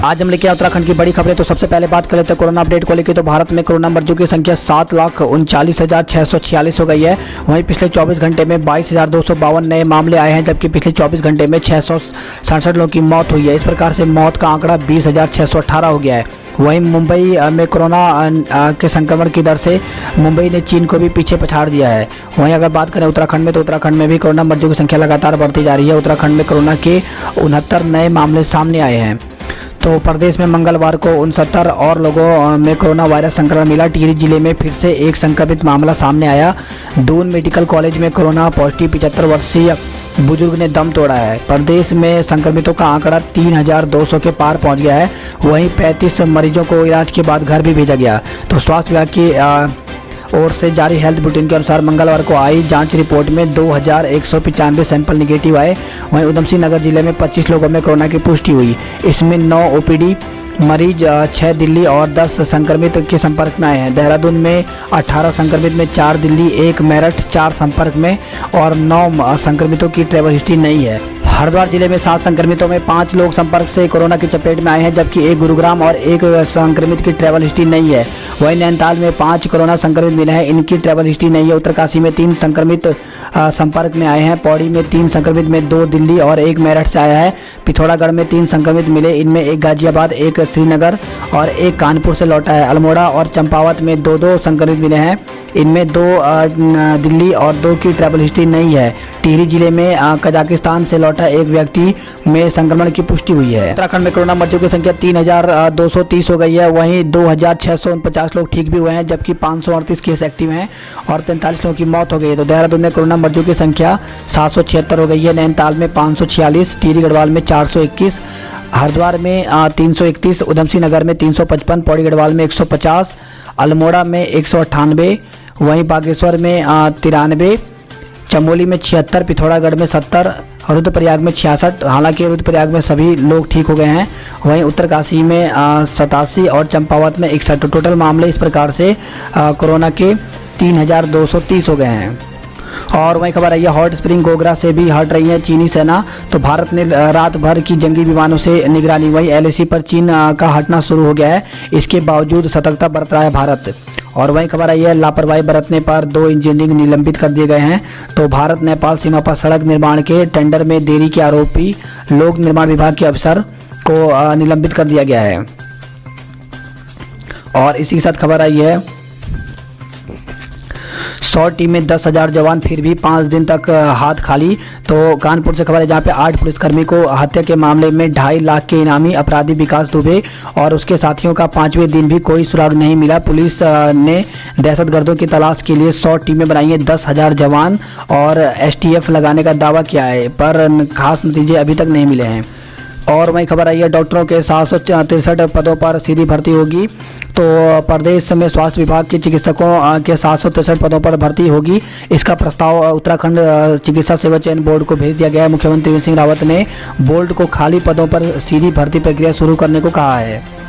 आज हम लेके आए उत्तराखंड की बड़ी खबरें। तो सबसे पहले बात कर लेते हैं कोरोना अपडेट को लेकर। तो भारत में कोरोना मरीजों की संख्या 7,39,646 हो गई है। वहीं पिछले 24 घंटे में 22,252 नए मामले आए हैं, जबकि पिछले 24 घंटे में 667 लोगों की मौत हुई है। इस प्रकार से मौत का आंकड़ा 20,618 हो गया है। वहीं मुंबई में कोरोना के संक्रमण की दर से मुंबई ने चीन को भी पीछे पछाड़ दिया है। वहीं अगर बात करें उत्तराखंड में, तो उत्तराखंड में भी कोरोना मरीजों की संख्या लगातार बढ़ती जा रही है। उत्तराखंड में कोरोना के 69 नए मामले सामने आए हैं। तो प्रदेश में मंगलवार को 69 और लोगों में कोरोना वायरस संक्रमण मिला। टिहरी जिले में फिर से एक संक्रमित मामला सामने आया। दून मेडिकल कॉलेज में कोरोना पॉजिटिव 75 वर्षीय बुजुर्ग ने दम तोड़ा है। प्रदेश में संक्रमितों का आंकड़ा 3,200 के पार पहुंच गया है। वहीं 35 मरीजों को इलाज के बाद घर भी भेजा गया। तो स्वास्थ्य विभाग की ओर से जारी हेल्थ बुलेटिन के अनुसार मंगलवार को आई जांच रिपोर्ट में 2,195 सैंपल निगेटिव आए। वहीं उधमसिंह नगर जिले में 25 लोगों में कोरोना की पुष्टि हुई। इसमें 9 ओपीडी मरीज, 6 दिल्ली और 10 संक्रमित के संपर्क में आए हैं। देहरादून में 18 संक्रमित में 4 दिल्ली, 1 मेरठ, 4 संपर्क में और 9 संक्रमितों की ट्रैवल हिस्ट्री नहीं है। हरिद्वार जिले में 7 संक्रमितों में 5 लोग संपर्क से कोरोना की चपेट में आए हैं, जबकि 1 गुरुग्राम और 1 संक्रमित की ट्रैवल हिस्ट्री नहीं है। वहीं नैनीताल में 5 कोरोना संक्रमित मिले हैं, इनकी ट्रैवल हिस्ट्री नहीं है। उत्तरकाशी में 3 संक्रमित संपर्क में आए हैं। पौड़ी में 3 संक्रमित में 2 दिल्ली और 1 मेरठ से आया है। पिथौरागढ़ में 3 संक्रमित मिले, इनमें 1 गाजियाबाद, 1 श्रीनगर और 1 कानपुर से लौटा है। अल्मोड़ा और चंपावत में 2 संक्रमित मिले हैं, इनमें 2 दिल्ली और 2 की ट्रैवल हिस्ट्री नहीं है। टिहरी जिले में कजाकिस्तान से लौटा एक व्यक्ति में संक्रमण की पुष्टि हुई है। उत्तराखंड में कोरोना मरीजों की संख्या 3,230 हो गई है। वहीं 2,649 लोग ठीक भी हुए हैं, जबकि 538 केस एक्टिव हैं और 43 लोगों की मौत हो गई है। तो देहरादून में कोरोना मरीजों की संख्या 776 हो गई है। नैनीताल में 546, टिहरी गढ़वाल में 421, हरिद्वार में 331, उधमसिंह नगर में 355, पौड़ी गढ़वाल में 150, अल्मोड़ा में 198, वहीं बागेश्वर में 93, चमोली में 76, पिथौरागढ़ में 70, रुद्रप्रयाग में 66। हालांकि रुद्रप्रयाग में सभी लोग ठीक हो गए हैं। वहीं उत्तरकाशी में 87 और चंपावत में 61। टोटल मामले इस प्रकार से कोरोना के 3,230 हो गए हैं। और वही खबर आई है हॉट स्प्रिंग गोगरा से भी हट रही है चीनी सेना। तो भारत ने रात भर की जंगी विमानों से निगरानी। वही एलएसी पर चीन का हटना शुरू हो गया है। इसके बावजूद सतर्कता बरत रहा है भारत। और वही खबर आई है लापरवाही बरतने पर 2 इंजीनियर निलंबित कर दिए गए हैं। तो भारत नेपाल सीमा पर सड़क निर्माण के टेंडर में देरी के आरोपी लोक निर्माण विभाग के अफसर को निलंबित कर दिया गया है। और इसी के साथ खबर आई है 100 टीम में 10,000 जवान, फिर भी 5 दिन तक हाथ खाली। तो कानपुर से खबर है, जहां पे 8 पुलिसकर्मी को हत्या के मामले में 2.5 लाख के इनामी अपराधी विकास दुबे और उसके साथियों का 5वें दिन भी कोई सुराग नहीं मिला। पुलिस ने दहशतगर्दों की तलाश के लिए 100 टीमें बनाई हैं, 10,000 जवान और एसटीएफ लगाने का दावा किया है, पर खास नतीजे अभी तक नहीं मिले हैं। और वही खबर आई है डॉक्टरों के 763 पदों पर सीधी भर्ती होगी। तो प्रदेश में स्वास्थ्य विभाग के चिकित्सकों के 763 पदों पर भर्ती होगी। इसका प्रस्ताव उत्तराखंड चिकित्सा सेवा चयन बोर्ड को भेज दिया गया है। मुख्यमंत्री त्रिवेंद्र सिंह रावत ने बोर्ड को खाली पदों पर सीधी भर्ती प्रक्रिया शुरू करने को कहा है।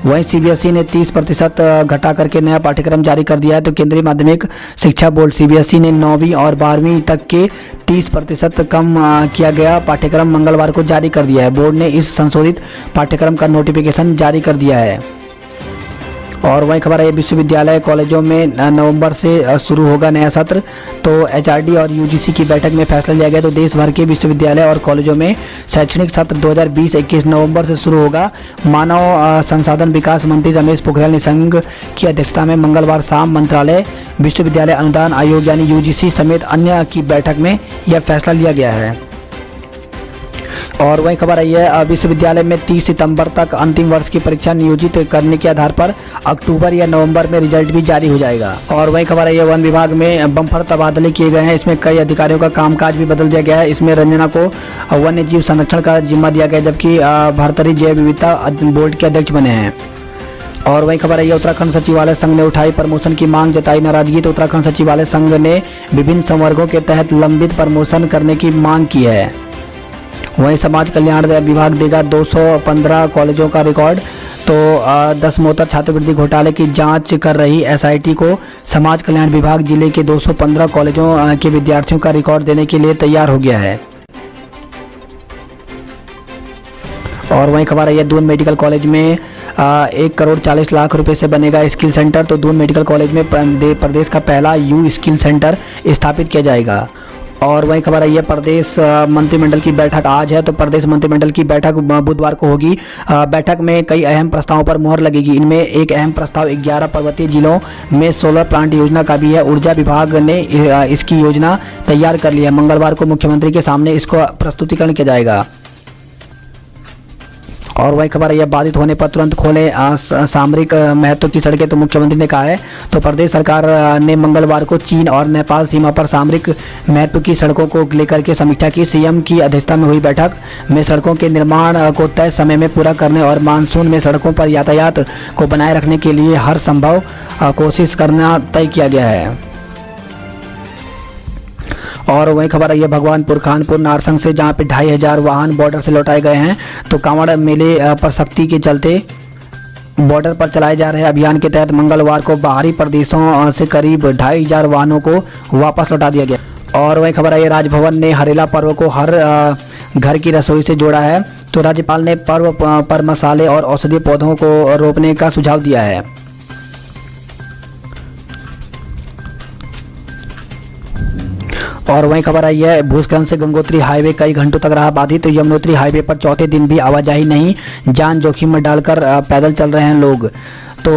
वहीं सीबीएसई ने 30% घटा करके नया पाठ्यक्रम जारी कर दिया है। तो केंद्रीय माध्यमिक शिक्षा बोर्ड सीबीएसई ने 9वीं और 12वीं तक के 30% कम किया गया पाठ्यक्रम मंगलवार को जारी कर दिया है। बोर्ड ने इस संशोधित पाठ्यक्रम का नोटिफिकेशन जारी कर दिया है। और वही खबर है विश्वविद्यालय कॉलेजों में नवंबर से शुरू होगा नया सत्र। तो एचआरडी और यूजीसी की बैठक में फैसला लिया गया। तो देश भर के विश्वविद्यालय और कॉलेजों में शैक्षणिक सत्र 2020-21 नवंबर से शुरू होगा। मानव संसाधन विकास मंत्री रमेश पोखरियाल निशंक की अध्यक्षता में मंगलवार शाम मंत्रालय, विश्वविद्यालय अनुदान आयोग यानी यूजीसी समेत अन्य की बैठक में यह फैसला लिया गया है। और वही खबर आई है विश्वविद्यालय में 30 सितंबर तक अंतिम वर्ष की परीक्षा नियोजित करने के आधार पर अक्टूबर या नवंबर में रिजल्ट भी जारी हो जाएगा। और वही खबर आई है वन विभाग में बम्पर तबादले किए गए हैं। इसमें कई अधिकारियों का कामकाज भी बदल दिया गया है। इसमें रंजना को वन्य जीव संरक्षण का जिम्मा दिया गया, जबकि भरतरी जैव विविधता बोर्ड के अध्यक्ष बने हैं। और वही खबर आई है उत्तराखंड सचिवालय संघ ने उठाई प्रमोशन की मांग, जताई नाराजगी। तो उत्तराखंड सचिवालय संघ ने विभिन्न संवर्गों के तहत लंबित प्रमोशन करने की मांग की है। वहीं समाज कल्याण विभाग देगा 215 कॉलेजों का रिकॉर्ड। तो दसमोत्तर छात्रवृत्ति घोटाले की जांच कर रही एसआईटी को समाज कल्याण विभाग जिले के 215 कॉलेजों के विद्यार्थियों का रिकॉर्ड देने के लिए तैयार हो गया है। और वहीं खबर आई है दून मेडिकल कॉलेज में 1,40,00,000 रुपए से बनेगा स्किल सेंटर। तो दून मेडिकल कॉलेज में प्रदेश का पहला यू स्किल सेंटर स्थापित किया जाएगा। और वहीं खबर आई है प्रदेश मंत्रिमंडल की बैठक आज है। तो प्रदेश मंत्रिमंडल की बैठक बुधवार को होगी। बैठक में कई अहम प्रस्तावों पर मुहर लगेगी। इनमें एक अहम प्रस्ताव 11 पर्वतीय जिलों में सोलर प्लांट योजना का भी है। ऊर्जा विभाग ने इसकी योजना तैयार कर ली है। मंगलवार को मुख्यमंत्री के सामने इसको प्रस्तुतिकरण किया जाएगा। और वही खबर है बाधित होने पर तुरंत खोलें सामरिक महत्व की सड़कें। तो मुख्यमंत्री ने कहा है। तो प्रदेश सरकार ने मंगलवार को चीन और नेपाल सीमा पर सामरिक महत्व की सड़कों को लेकर के समीक्षा की। सीएम की अध्यक्षता में हुई बैठक में सड़कों के निर्माण को तय समय में पूरा करने और मानसून में सड़कों पर यातायात को बनाए रखने के लिए हर संभव कोशिश करना तय किया गया है। और वही खबर आई है भगवानपुर खानपुर नारसंग से, जहां पे 2,500 वाहन बॉर्डर से लौटाए गए हैं। तो कांवड़ मेले पर सख्ती के चलते बॉर्डर पर चलाए जा रहे अभियान के तहत मंगलवार को बाहरी प्रदेशों से करीब 2,500 वाहनों को वापस लौटा दिया गया। और वही खबर आई है राजभवन ने हरेला पर्व को हर घर की रसोई से जोड़ा है। तो राज्यपाल ने पर्व पर मसाले और औषधीय पौधों को रोपने का सुझाव दिया है। और वहीं खबर आई है भूस्खलन से गंगोत्री हाईवे कई घंटों तक रहा बाधित। तो यमुनोत्री हाईवे पर चौथे दिन भी आवाजाही नहीं, जान जोखिम में डालकर पैदल चल रहे हैं लोग। तो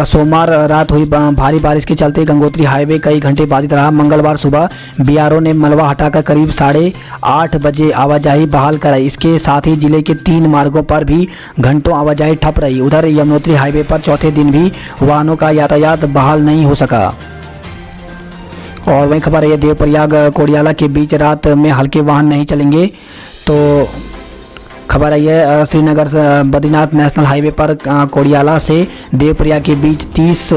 सोमवार रात हुई भारी बारिश के चलते गंगोत्री हाईवे कई घंटे बाधित रहा। मंगलवार सुबह बीआरओ ने मलबा हटाकर करीब 8:30 बजे आवाजाही बहाल कराई। इसके साथ ही जिले के 3 मार्गों पर भी घंटों आवाजाही ठप रही। उधर यमुनोत्री हाईवे पर चौथे दिन भी वाहनों का यातायात बहाल नहीं हो सका। और वहीं खबर है देवप्रयाग कोडियाला के बीच रात में हल्के वाहन नहीं चलेंगे। तो खबर आई है श्रीनगर बद्रीनाथ नेशनल हाईवे पर कोडियाला से देवप्रयाग के बीच 30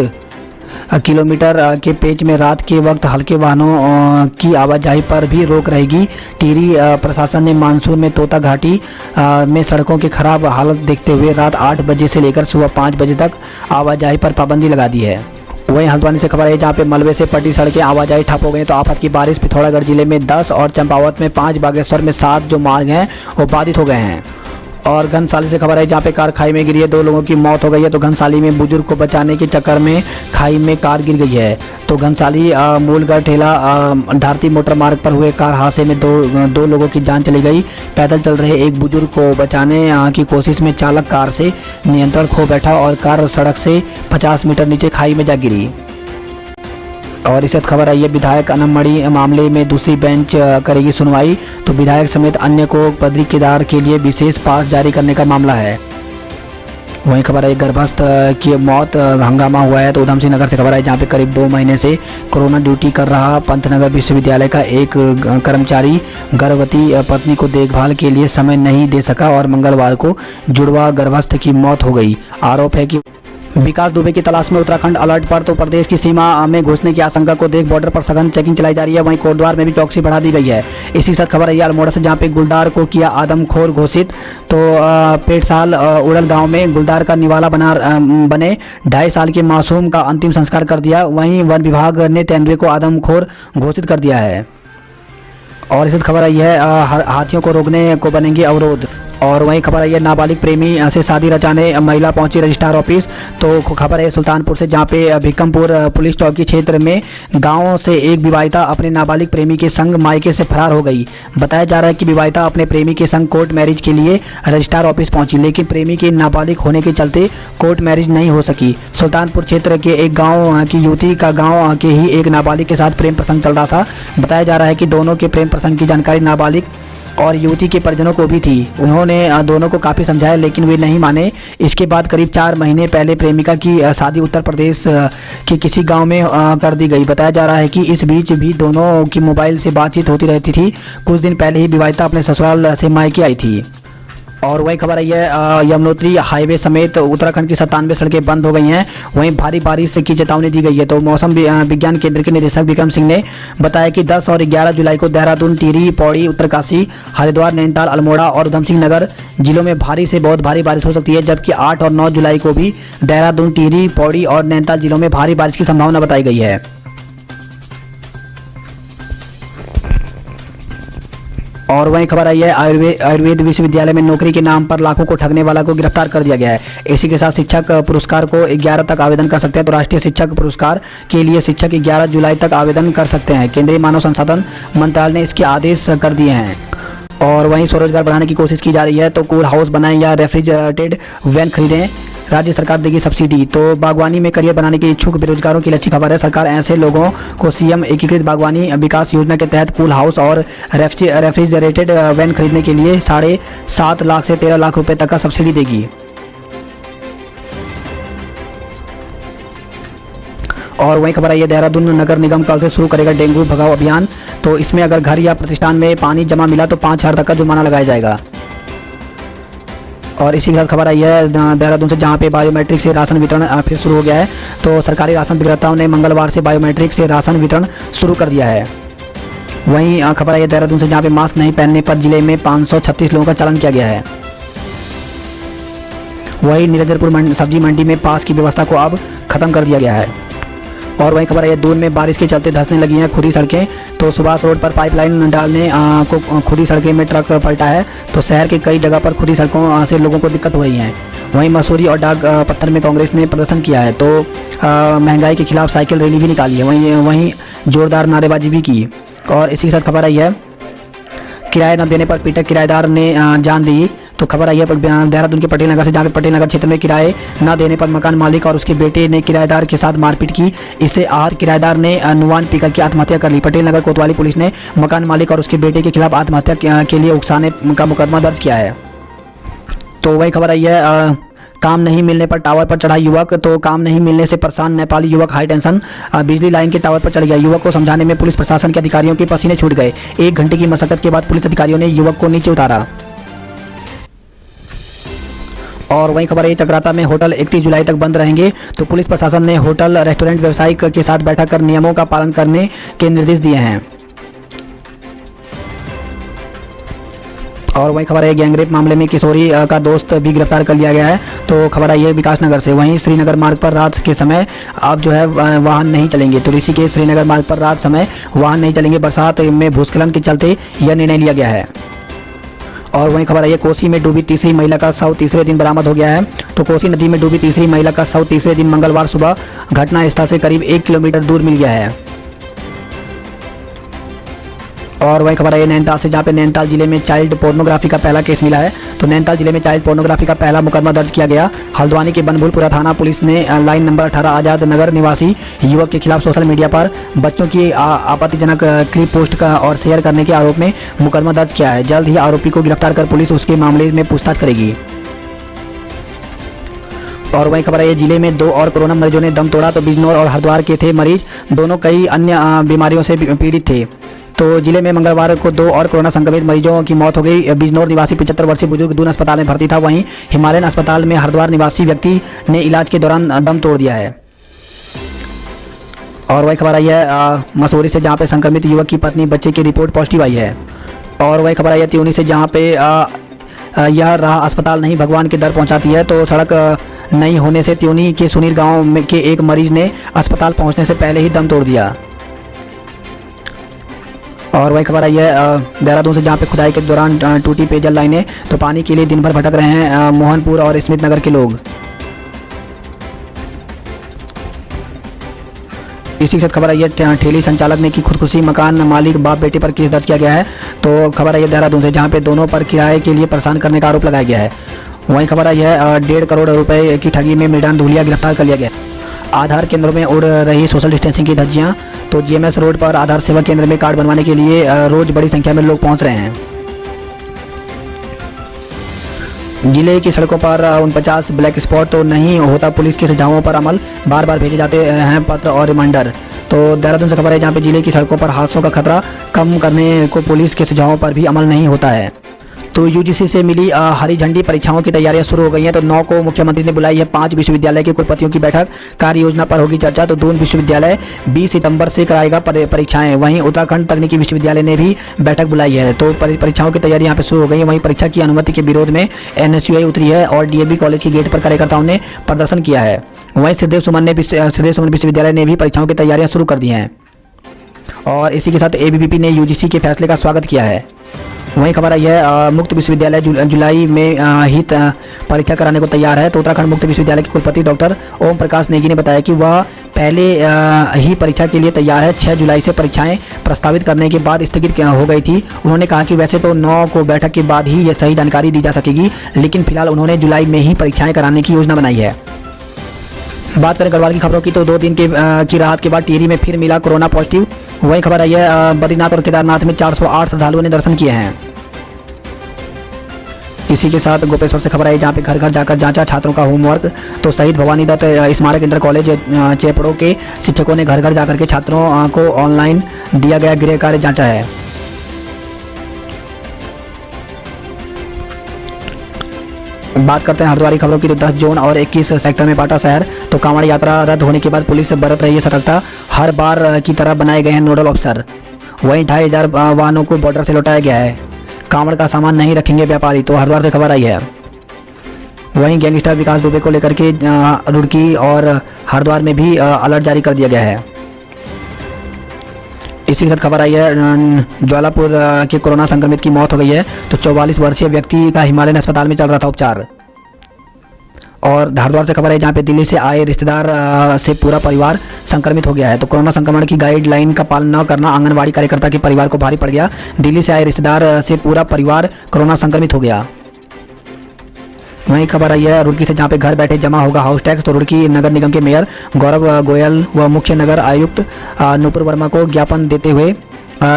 किलोमीटर के पेच में रात के वक्त हल्के वाहनों की आवाजाही पर भी रोक रहेगी। टिहरी प्रशासन ने मानसून में तोता घाटी में सड़कों की खराब हालत देखते हुए रात 8 बजे से लेकर सुबह 5 बजे तक आवाजाही पर पाबंदी लगा दी है। वहीं हल्द्वानी से खबर है जहां पे मलबे से पटी सड़कें आवाजाही ठप हो गई। तो आफत की बारिश पिथौरागढ़ जिले में 10 और चंपावत में 5, बागेश्वर में 7 जो मार्ग हैं वो बाधित हो गए हैं। और घनसाली से खबर है जहां पे कार खाई में गिरी है, 2 लोगों की मौत हो गई है। तो घनसाली में बुजुर्ग को बचाने के चक्कर में खाई में कार गिर गई है। तो घनसाली मूलगढ़ ठेला धारती मोटर मार्ग पर हुए कार हादसे में दो लोगों की जान चली गई। पैदल चल रहे एक बुजुर्ग को बचाने की कोशिश में चालक कार से नियंत्रण खो बैठा और कार सड़क से 50 मीटर नीचे खाई में जा गिरी। और इस खबर आई है विधायक अनमणि मामले में दूसरी बेंच करेगी सुनवाई। तो विधायक समेत अन्य को बद्री केदार के लिए विशेष पास जारी करने का मामला है। वहीं खबर है गर्भस्थ की मौत हंगामा हुआ है। तो उधम सिंह नगर से खबर है जहां पे करीब 2 महीने से कोरोना ड्यूटी कर रहा पंतनगर विश्वविद्यालय का एक कर्मचारी गर्भवती पत्नी को देखभाल के लिए समय नहीं दे सका और मंगलवार को जुड़वा गर्भस्थ की मौत हो गई। आरोप है कि विकास दुबे की तलाश में उत्तराखंड अलर्ट पर। तो प्रदेश की सीमा में घुसने की आशंका को देख बॉर्डर पर सघन चेकिंग चलाई जा रही है। वहीं कोटद्वार में भी चौकसी बढ़ा दी गई है। इसी साथ खबर है अल्मोड़ा से जहां पे गुलदार को किया आदमखोर घोषित। तो पेटसाल उड़ल गांव में गुलदार का निवाला बने 2.5 साल के मासूम का अंतिम संस्कार कर दिया। वहीं वन विभाग ने तेंदुए को आदमखोर घोषित कर दिया है। और इस खबर आई है हाथियों को रोकने को बनेंगे अवरोध। और वहीं खबर आई है नाबालिग प्रेमी से शादी रचाने महिला पहुंची रजिस्ट्रार ऑफिस। तो खबर है सुल्तानपुर से जहां पे भिक्कमपुर पुलिस चौकी क्षेत्र में गांव से एक विवाहिता अपने नाबालिग प्रेमी के संग मायके से फरार हो गई। बताया जा रहा है कि विवाहिता अपने प्रेमी के संग कोर्ट मैरिज के लिए रजिस्ट्रार ऑफिस पहुंची, लेकिन प्रेमी के नाबालिग होने के चलते कोर्ट मैरिज नहीं हो सकी। सुल्तानपुर क्षेत्र के एक गाँव की युवती का गाँव के ही एक नाबालिग के साथ प्रेम प्रसंग चल रहा था। बताया जा रहा है कि दोनों के प्रेम प्रसंग की जानकारी नाबालिग और युवती के परिजनों को भी थी। उन्होंने दोनों को काफ़ी समझाया लेकिन वे नहीं माने। इसके बाद करीब 4 महीने पहले प्रेमिका की शादी उत्तर प्रदेश के किसी गांव में कर दी गई। बताया जा रहा है कि इस बीच भी दोनों की मोबाइल से बातचीत होती रहती थी। कुछ दिन पहले ही विवाहिता अपने ससुराल से मायके आई थी। और वही खबर आई है यमुनोत्री हाईवे समेत उत्तराखंड की 97 सड़कें बंद हो गई हैं। वहीं भारी बारिश की चेतावनी दी गई है। तो मौसम विज्ञान केंद्र के निदेशक विक्रम सिंह ने बताया कि 10 और 11 जुलाई को देहरादून, टिहरी, पौड़ी, उत्तरकाशी, हरिद्वार, नैनीताल, अल्मोड़ा और उधम सिंह नगर जिलों में भारी से बहुत भारी बारिश हो सकती है। जबकि 8 और 9 जुलाई को भी देहरादून, टिहरी, पौड़ी और नैनीताल जिलों में भारी बारिश की संभावना बताई गई है। और वहीं खबर आई है आयुर्वेद विश्वविद्यालय में नौकरी के नाम पर लाखों को ठगने वाला को गिरफ्तार कर दिया गया है। इसी के साथ शिक्षक पुरस्कार को 11 तक आवेदन कर सकते हैं। तो राष्ट्रीय शिक्षक पुरस्कार के लिए शिक्षक 11 जुलाई तक आवेदन कर सकते हैं। केंद्रीय मानव संसाधन मंत्रालय ने इसके आदेश कर दिए हैं। और वहीं स्वरोजगार बढ़ाने की कोशिश की जा रही है। तो कूल हाउस बनाएं या रेफ्रिजरेटेड वैन खरीदें, राज्य सरकार देगी सब्सिडी। तो बागवानी में करियर बनाने के इच्छुक बेरोजगारों की अच्छी खबर है। सरकार ऐसे लोगों को सीएम एकीकृत बागवानी विकास योजना के तहत कूल हाउस और रेफ्रिजरेटेड वैन खरीदने के लिए 7.5 लाख से 13 लाख रुपए तक का सब्सिडी देगी। और वहीं खबर आई है देहरादून नगर निगम कल से शुरू करेगा डेंगू भगाओ अभियान। तो इसमें अगर घर या प्रतिष्ठान में पानी जमा मिला तो 5,000 तक का जुर्माना लगाया जाएगा। और इसी के साथ खबर आई है देहरादून से, जहां पे बायोमेट्रिक से राशन वितरण फिर शुरू हो गया है। तो सरकारी राशन विक्रेताओं ने मंगलवार से बायोमेट्रिक से राशन वितरण शुरू कर दिया है। वहीं खबर आई है देहरादून से, जहां पे मास्क नहीं पहनने पर जिले में 536 लोगों का चालान किया गया है। वहीं निरंजनपुर सब्जी मंडी में पास की व्यवस्था को अब खत्म कर दिया गया है। और वहीं खबर है दून में बारिश के चलते धंसने लगी हैं खुदी सड़कें। तो सुभाष रोड पर पाइपलाइन डालने को खुदी सड़कें में ट्रक पलटा है। तो शहर के कई जगह पर खुदी सड़कों से लोगों को दिक्कत हो रही है। वहीं मसूरी और डाक पत्थर में कांग्रेस ने प्रदर्शन किया है। तो महंगाई के खिलाफ साइकिल रैली भी निकाली है। वहीं जोरदार नारेबाजी भी की। और इसी के साथ खबर आई है किराया न देने पर पीटक किराएदार ने जान दी। तो खबर आई है देहरादून के पटेल नगर से, जहाँ पे पटेल नगर क्षेत्र में किराए न देने पर मकान मालिक और उसके बेटे ने किराएदार के साथ मारपीट की। इससे आहत किराएदार ने नुआन पीकर के आत्महत्या कर ली। पटेल नगर कोतवाली पुलिस ने मकान मालिक और उसके बेटे के खिलाफ आत्महत्या के लिए उकसाने का मुकदमा दर्ज किया है। तो वही खबर आई है काम नहीं मिलने पर टावर पर चढ़ा युवक। तो काम नहीं मिलने से परेशान नेपाली युवक हाई टेंशन बिजली लाइन के टावर पर चढ़ गया। युवक को समझाने में पुलिस प्रशासन के अधिकारियों के पसीने छूट गए। 1 घंटे की मशक्कत के बाद पुलिस अधिकारियों ने युवक को नीचे उतारा। और वहीं खबर है चक्राता में होटल 31 जुलाई तक बंद रहेंगे। तो पुलिस प्रशासन ने होटल रेस्टोरेंट व्यवसायी के साथ बैठक कर नियमों का पालन करने के निर्देश दिए हैं। और वहीं खबर है गैंगरेप मामले में किशोरी का दोस्त भी गिरफ्तार कर लिया गया है। तो खबर आई है विकास नगर से। वहीं श्रीनगर मार्ग पर रात के समय अब जो है वाहन नहीं चलेंगे। तो ऋषिकेश श्रीनगर मार्ग पर रात समय वाहन नहीं चलेंगे। बरसात में भूस्खलन के चलते यह निर्णय लिया गया है। और वहीं खबर आई है कोसी में डूबी तीसरी महिला का शव तीसरे दिन बरामद हो गया है। तो कोसी नदी में डूबी तीसरी महिला का शव तीसरे दिन मंगलवार सुबह घटना स्थल से करीब 1 किलोमीटर दूर मिल गया है। और वही खबर है नैनीताल से, जहाँ पे नैनीताल जिले में चाइल्ड पोर्नोग्राफी का पहला केस मिला है। तो नैनीताल जिले में चाइल्ड पोर्नोग्राफी का पहला मुकदमा दर्ज किया गया। हल्द्वानी के बनभूलपुरा थाना पुलिस ने लाइन नंबर 18 आजाद नगर निवासी युवक के खिलाफ सोशल मीडिया पर बच्चों की आपत्तिजनक क्लिप पोस्ट का और शेयर करने के आरोप में मुकदमा दर्ज किया है। जल्द ही आरोपी को गिरफ्तार कर पुलिस उसके मामले में पूछताछ करेगी। और वही खबर है जिले में 2 और कोरोना मरीजों ने दम तोड़ा। तो बिजनौर और हरिद्वार के थे मरीज, दोनों कई अन्य बीमारियों से पीड़ित थे। तो जिले में मंगलवार को 2 और कोरोना संक्रमित मरीजों की मौत हो गई। बिजनौर निवासी 75 वर्षीय बुजुर्ग दून अस्पताल में भर्ती था। वहीं हिमालयन अस्पताल में हरिद्वार निवासी व्यक्ति ने इलाज के दौरान दम तोड़ दिया है। और वही खबर आई है मसूरी से, जहाँ पे संक्रमित युवक की पत्नी बच्चे की रिपोर्ट पॉजिटिव आई है। और वही खबर आई है त्यूनी से, जहाँ पे यह राह अस्पताल नहीं भगवान के दर पहुँचाती है। तो सड़क नहीं होने से त्यूनी के सुनील गाँव के एक मरीज ने अस्पताल पहुँचने से पहले ही दम तोड़ दिया। और वही खबर आई है देहरादून से, जहाँ पे खुदाई के दौरान टूटी पेयजल लाइनें। तो पानी के लिए दिन भर भटक रहे हैं मोहनपुर और स्मित नगर के लोग। इसी के साथ खबर आई है ठेली संचालक ने की खुदकुशी, मकान मालिक बाप बेटे पर केस दर्ज किया गया है। तो खबर आई है देहरादून से, जहाँ पे दोनों पर किराए के लिए परेशान करने का आरोप लगाया गया है। वहीं खबर आई है 1.5 करोड़ रुपए की ठगी में मृणाल धूलिया गिरफ्तार कर लिया गया। आधार केंद्रों में उड़ रही सोशल डिस्टेंसिंग की धज्जियां। तो जीएमएस रोड पर आधार सेवा केंद्र में कार्ड बनवाने के लिए रोज बड़ी संख्या में लोग पहुंच रहे हैं। जिले की सड़कों पर 49 ब्लैक स्पॉट। तो नहीं होता पुलिस के सुझावों पर अमल, बार बार भेजे जाते हैं पत्र और रिमाइंडर। तो देहरादून से खबर है, जहाँ पे जिले की सड़कों पर हादसों का खतरा कम करने को पुलिस के सुझावों पर भी अमल नहीं होता है। तो यूजीसी से मिली हरी झंडी, परीक्षाओं की तैयारियां शुरू हो गई हैं। तो 9 को मुख्यमंत्री ने बुलाई है 5 विश्वविद्यालय के कुलपतियों की बैठक, कार्य योजना पर होगी चर्चा। तो दून विश्वविद्यालय 20 सितंबर से कराएगा परीक्षाएं। वहीं उत्तराखंड तकनीकी विश्वविद्यालय ने भी बैठक बुलाई है। तो परीक्षाओं की तैयारी यहाँ पे शुरू हो गई है। वहीं परीक्षा की अनुमति के विरोध में एनएसयूआई उतरी है और डीएवी कॉलेज के गेट पर कार्यकर्ताओं ने प्रदर्शन किया है। वहीं श्रीदेव सुमन विश्वविद्यालय ने भी परीक्षाओं की तैयारियां शुरू कर दी हैं। और इसी के साथ एबीवीपी ने यूजीसी के फैसले का स्वागत किया है। वहीं खबर आई है मुक्त विश्वविद्यालय जुलाई में ही परीक्षा कराने को तैयार है। तो उत्तराखंड मुक्त विश्वविद्यालय के कुलपति डॉक्टर ओम प्रकाश नेगी ने बताया कि वह पहले ही परीक्षा के लिए तैयार है। 6 जुलाई से परीक्षाएं प्रस्तावित करने के बाद स्थगित हो गई थी। उन्होंने कहा कि वैसे तो 9 को बैठक के बाद ही ये सही जानकारी दी जा सकेगी, लेकिन फिलहाल उन्होंने जुलाई में ही परीक्षाएं कराने की योजना बनाई है। बात करें गढ़वाल की खबरों की तो 2 दिन की राहत के बाद टिहरी में फिर मिला कोरोना पॉजिटिव। वही खबर आई है बद्रीनाथ और केदारनाथ में 408 श्रद्धालुओं ने दर्शन किए हैं। इसी के साथ गोपेश्वर से खबर आई जहां पे घर घर जाकर जांचा छात्रों का होमवर्क। तो शहीद भवानी दत्त स्मारक इंटर कॉलेज चेपड़ो के शिक्षकों ने घर घर जाकर के छात्रों को ऑनलाइन दिया गया गृह कार्य जांचा है। बात करते हैं हरिद्वार की खबरों की तो 10 जोन और 21 सेक्टर में बांटा शहर। तो कांवड़ यात्रा रद्द होने के बाद पुलिस बरत रही है सतर्कता, हर बार की तरह बनाए गए हैं नोडल अफसर। वहीं 2500 वाहनों को बॉर्डर से लौटाया गया है। कांवड़ का सामान नहीं रखेंगे व्यापारी। तो हरिद्वार से खबर आई है। वहीं गैंगस्टर विकास दुबे को लेकर के रुड़की और हरिद्वार में भी अलर्ट जारी कर दिया गया है। इसी के साथ खबर आई है ज्वालापुर के कोरोना संक्रमित की मौत हो गई है। तो 44 वर्षीय व्यक्ति का हिमालयन अस्पताल में चल रहा था उपचार। और हरिद्वार से खबर है जहां पे दिल्ली से आए रिश्तेदार से पूरा परिवार संक्रमित हो गया है। तो कोरोना संक्रमण की गाइडलाइन का पालन न करना आंगनबाड़ी कार्यकर्ता के परिवार को भारी पड़ गया। दिल्ली से आए रिश्तेदार से पूरा परिवार कोरोना संक्रमित हो गया। वहीं खबर आई है रुड़की से जहां पे घर बैठे जमा होगा हाउस टैक्स। तो रुड़की नगर निगम के मेयर गौरव गोयल व मुख्य नगर आयुक्त नुपुर वर्मा को ज्ञापन देते हुए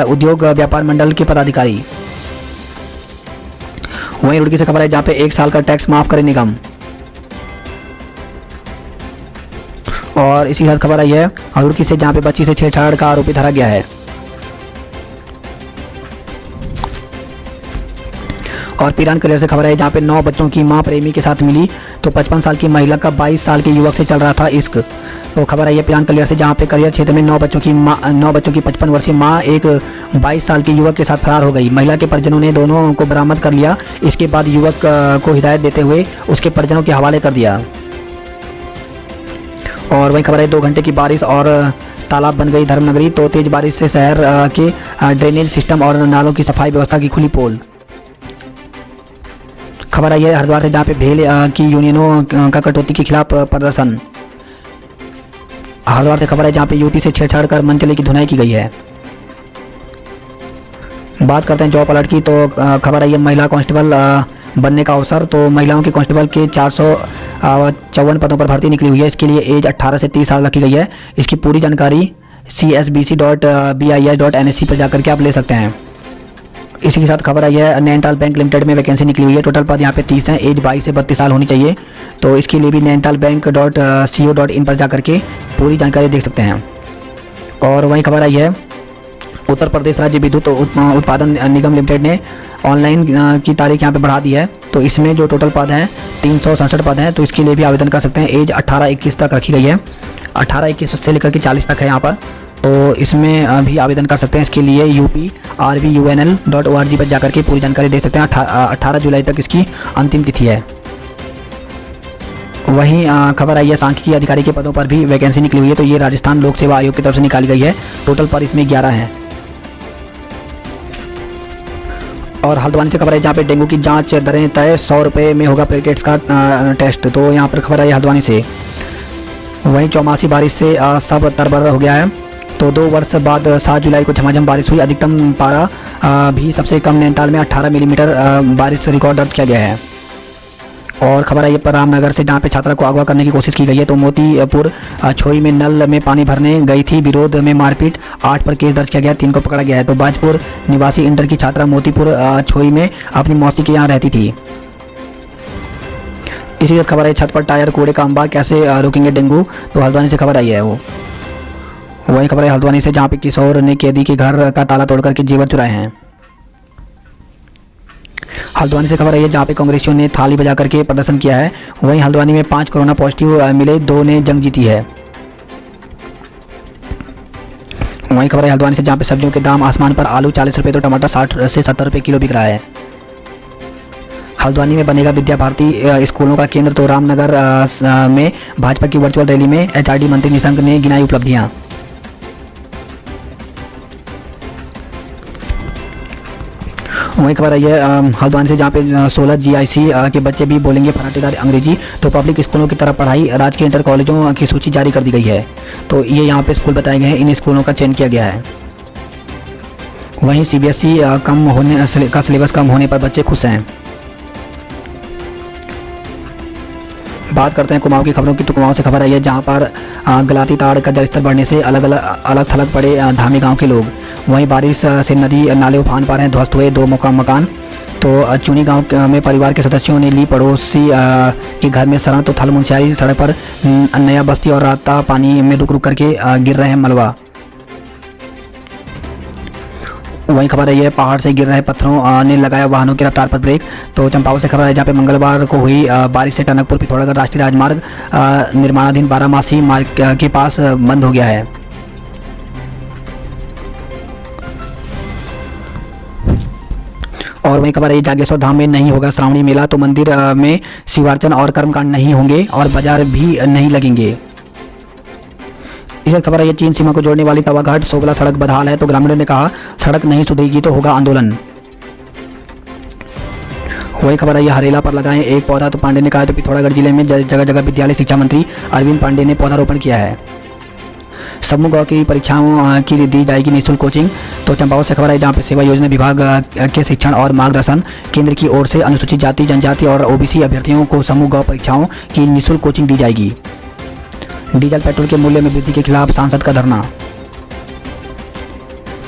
उद्योग व्यापार मंडल के पदाधिकारी। वहीं रुड़की से खबर है जहां पे 1 साल का टैक्स माफ करे निगम। और इसी के साथ खबर आई है रुड़की से जहां पे बच्ची से छेड़छाड़ का आरोपी धरा गया है। और पिरान कलेर से खबर है जहां पे 9 बच्चों की मां प्रेमी के साथ मिली। तो 55 साल की महिला का 22 साल के युवक से चल रहा था इश्क। तो खबर आई है पिरान कलेर से जहां पे करियर क्षेत्र में 9 बच्चों की 55 वर्षीय मां एक 22 साल के युवक के साथ फरार हो गई। महिला के परिजनों ने दोनों को बरामद कर लिया। इसके बाद युवक को हिदायत देते हुए उसके परिजनों के हवाले कर दिया। और वहीं खबर है 2 घंटे की बारिश और तालाब बन गई धर्मनगरी। तो तेज बारिश से शहर के ड्रेनेज सिस्टम और नालों की सफाई व्यवस्था की खुली पोल। खबर आई है हरिद्वार से जहां पे भेल की यूनियनों का कटौती के खिलाफ प्रदर्शन। हरिद्वार से खबर है जहां पे युवती से छेड़छाड़ कर मनचले की धुनाई की गई है। बात करते हैं जॉब अलर्ट की तो खबर आई है महिला कांस्टेबल बनने का अवसर। तो महिलाओं के कांस्टेबल के 454 पदों पर भर्ती निकली हुई है। इसके लिए एज 18 से 30 साल रखी गई है। इसकी पूरी जानकारी csbc.bis.nsc पर जाकर के आप ले सकते हैं। इसी के साथ खबर आई है नैनीताल बैंक लिमिटेड में वैकेंसी निकली हुई है। टोटल पद यहाँ पे 30 हैं। एज 22 से 32 साल होनी चाहिए। तो इसके लिए भी nainitalbank.co.in पर जाकर के पूरी जानकारी देख सकते हैं। और वहीं खबर आई है उत्तर प्रदेश राज्य विद्युत उत्पादन निगम लिमिटेड ने ऑनलाइन की तारीख यहाँ पे बढ़ा दी है। तो इसमें जो टोटल पद हैं 367 पद हैं। तो इसके लिए भी आवेदन कर सकते हैं। एज 18-21 तक रखी गई है। 18-21 से लेकर के 40 तक है यहाँ पर। तो इसमें भी आवेदन कर सकते हैं। इसके लिए uprvunl.org पर जाकर के पूरी जानकारी देख सकते हैं। 18 जुलाई तक इसकी अंतिम तिथि है। वहीं खबर आई है सांख्यिकी अधिकारी के पदों पर भी वैकेंसी निकली हुई है। तो ये राजस्थान लोक सेवा आयोग की तरफ से निकाली गई है। टोटल पद इसमें 11 हैं। और हल्द्वानी से खबर है जहाँ पे डेंगू की जांच दरें तय, 100 रुपये में होगा प्लेटलेट्स का टेस्ट। तो यहाँ पर खबर आई हल्द्वानी से। वहीं 84 बारिश से सब तरबतर हो गया है। तो 2 वर्ष बाद 7 जुलाई को झमाझम बारिश हुई। अधिकतम पारा भी सबसे कम नैनीताल में 18 मिलीमीटर बारिश रिकॉर्ड दर्ज किया गया है। और खबर आई है रामनगर से जहाँ पे छात्रा को अगवा करने की कोशिश की गई है। तो मोतीपुर छोई में नल में पानी भरने गई थी, विरोध में मारपीट, 8 पर केस दर्ज किया गया, 3 को पकड़ा गया है। तो बाजपुर निवासी इंटर की छात्रा मोतीपुर छोई में अपनी मौसी के यहाँ रहती थी। इसी खबर है छत पर टायर कूड़े का अंबार, कैसे रोकेंगे डेंगू। तो हल्द्वानी से खबर आई है वो। वही खबर है हल्द्वानी से जहाँ पे किशोर ने कैदी के घर का ताला तोड़ करके जेवर चुराए हैं। हल्द्वानी से खबर आई है जहाँ पे कांग्रेसियों ने थाली बजा करके प्रदर्शन किया है। वहीं हल्द्वानी में 5 कोरोना पॉजिटिव मिले, 2 ने जंग जीती है। वहीं खबर है हल्द्वानी से जहाँ पे सब्जियों के दाम आसमान पर, आलू 40 रुपये तो टमाटर 60 से 70 रुपये किलो बिक रहा है। हल्द्वानी में बनेगा विद्या भारती स्कूलों का केंद्र। तो रामनगर में भाजपा की वर्चुअल रैली में एचआरडी मंत्री निशंक ने गिनाई उपलब्धियां। वहीं खबर आई है हल्द्वानी से, जहाँ पे 16 GIC के बच्चे भी बोलेंगे फराटेदार अंग्रेजी। तो पब्लिक स्कूलों की तरफ पढ़ाई, राजकीय इंटर कॉलेजों की सूची जारी कर दी गई है। तो ये यहाँ पे स्कूल बताए गए हैं, इन स्कूलों का चयन किया गया है। वहीं CBSE का सिलेबस कम होने पर बच्चे खुश हैं। बात करते हैं कुमाऊं की खबरों की। तो कुमाऊं से खबर आई है, जहां पर गलाती ताड़ का जलस्तर बढ़ने से अलग थलग पड़े धामी गांव के लोग। वहीं बारिश से नदी नाले उफान पर हैं, ध्वस्त हुए 2 मकान। तो चुनी गांव में परिवार के सदस्यों ने ली पड़ोसी के घर में शरण। तो थल मुंशियारी सड़क पर नया बस्ती और राता पानी में रुक करके गिर रहे हैं मलबा। वहीं खबर आई है, पहाड़ से गिर रहे पत्थरों ने लगाया वाहनों की रफ्तार पर ब्रेक। तो चंपावत से खबर है, जहाँ पे मंगलवार को हुई बारिश से टनकपुर पिथौरागढ़ राष्ट्रीय राजमार्ग निर्माणाधीन बारामासी मार्ग के पास बंद हो गया है। और वहीं खबर है, जागेश्वर धाम में नहीं होगा श्रावणी मेला। तो मंदिर में शिवार्चन और कर्मकांड नहीं होंगे और बाजार भी नहीं लगेंगे। इस खबर है, चीन सीमा को जोड़ने वाली तवाघाट सोगला सड़क बदहाल है। तो ग्रामीणों ने कहा, सड़क नहीं सुधरेगी तो होगा आंदोलन। वही खबर है, हरेला पर लगाएं एक पौधा। तो पांडे ने कहा। तो पिथौरागढ़ जिले में जगह जगह विद्यालय शिक्षा मंत्री अरविंद पांडे ने पौधारोपण किया है। समूह गौ की परीक्षाओं की दी जाएगी निःशुल्क कोचिंग। तो चंपावत से खबर है, जहाँ पे सेवा योजना विभाग के शिक्षण और मार्गदर्शन केंद्र की ओर से अनुसूचित जाति, जनजाति और OBC अभ्यर्थियों को समूह गौ परीक्षाओं की निःशुल्क कोचिंग दी जाएगी। डीजल पेट्रोल के मूल्य में वृद्धि के खिलाफ सांसद का धरना।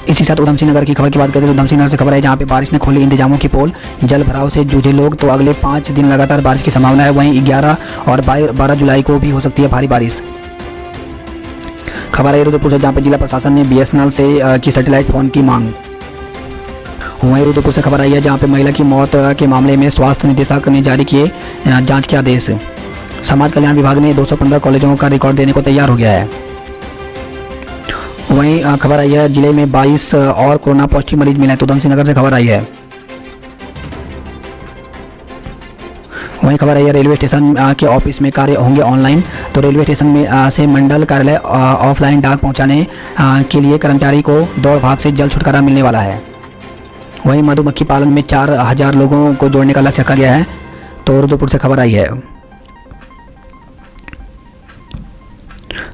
इसी साथ उधम सिंह नगर की खबर की बात करें तो उधम सिंह नगर से खबर है, जहां पे बारिश ने खोली इंतजामों की पोल। जल भराव से जूझे लोग। तो अगले 5 दिन लगातार बारिश की संभावना है। वहीं 11 और 12 जुलाई को भी हो सकती है भारी बारिश। खबर है रुद्रपुर से, जहां पे जिला प्रशासन ने BSNL से की सैटेलाइट फोन की मांग। वहीं रुद्रपुर से खबर आई है, जहां पे महिला की मौत के मामले में स्वास्थ्य निदेशक ने जारी किए जांच के आदेश। समाज कल्याण विभाग ने 215 कॉलेजों का रिकॉर्ड देने को तैयार हो गया है। वहीं खबर आई है, जिले में 22 और कोरोना पॉजिटिव मरीज मिले। तो उधम सिंह नगर से खबर आई है। वहीं खबर आई है, रेलवे स्टेशन के ऑफिस में कार्य होंगे ऑनलाइन। तो रेलवे स्टेशन में से मंडल कार्यालय ऑफलाइन डाक पहुंचाने के लिए कर्मचारी को दौड़ भाग से जल्द छुटकारा मिलने वाला है। वहीं मधुमक्खी पालन में 4000 लोगों को जोड़ने का लक्ष्य रखा गया है। तो रुद्रपुर से खबर आई है।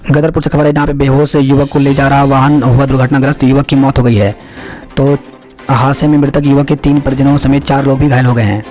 गदरपुर से खबर है, जहाँ पे बेहोश युवक को ले जा रहा वाहन हुआ दुर्घटनाग्रस्त, युवक की मौत हो गई है। तो हादसे में मृतक युवक के 3 परिजनों समेत 4 लोग भी घायल हो गए हैं।